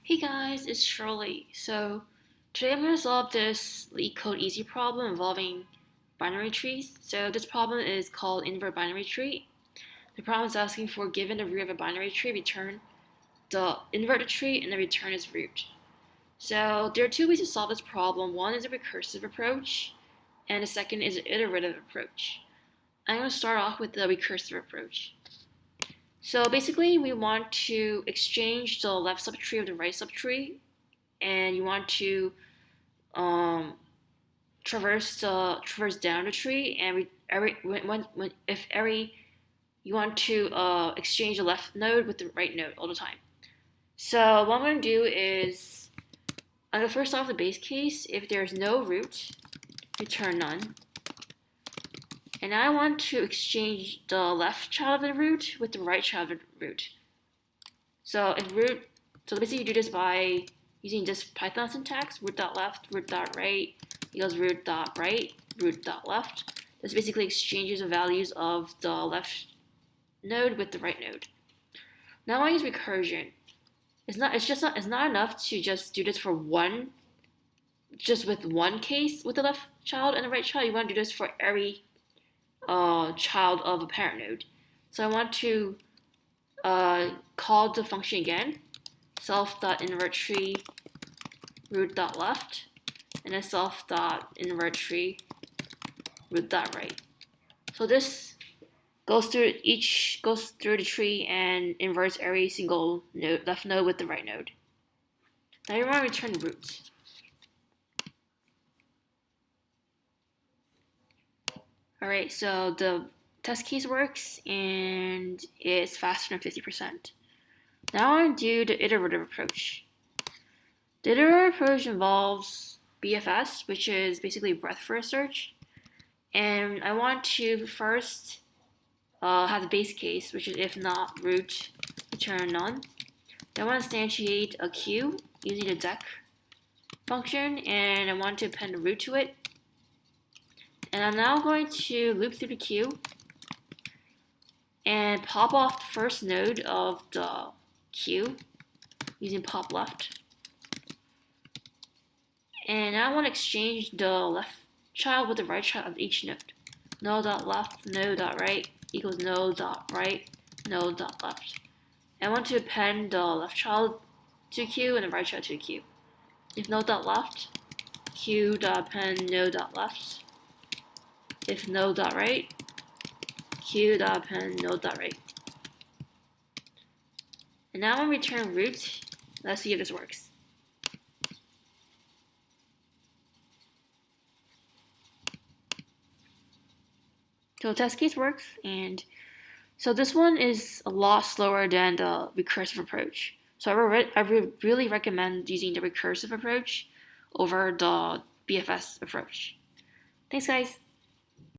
Hey guys, it's Shirley. So today I'm going to solve this Leetcode easy problem involving binary trees. So this problem is called invert binary tree. The problem is asking for given the root of a binary tree, return the inverted tree and then return its root. So there are two ways to solve this problem. One is a recursive approach and the second is an iterative approach. I'm going to start off with the recursive approach. So basically we want to exchange the left subtree of the right subtree, and you want to um, traverse down the tree, and you want to exchange the left node with the right node all the time. So what I'm going to do is I'm going to first off the base case. If there's no root, return none. And I want to exchange the left child of the root with the right child of the root. So basically you do this by using this Python syntax: root.left, root.right equals root.right, root.left. This basically exchanges the values of the left node with the right node. Now I use recursion. It's not enough to just do this for with one case with the left child and the right child. You want to do this for every child of a parent node. So I want to call the function again, self.invert tree root.left, and then self.invert tree root.right. So this goes through the tree and inverts every single left node with the right node. Now you want to return root. Alright, so the test case works and it's faster than 50%. Now I want to do the iterative approach. The iterative approach involves BFS, which is basically breadth first search. And I want to first have the base case, which is if not root, return none. Then I want to instantiate a queue using the deck function, and I want to append a root to it. And I'm now going to loop through the queue and pop off the first node of the queue using pop left. And now I want to exchange the left child with the right child of each node. Node.left, node.right equals node.right, node.left. I want to append the left child to the queue and the right child to the queue. If node.left, queue.append node.left. If node.right, queue.append node.right. And now I'm going to return root. Let's see if this works. So the test case works, and so this one is a lot slower than the recursive approach. So I really recommend using the recursive approach over the BFS approach. Thanks, guys.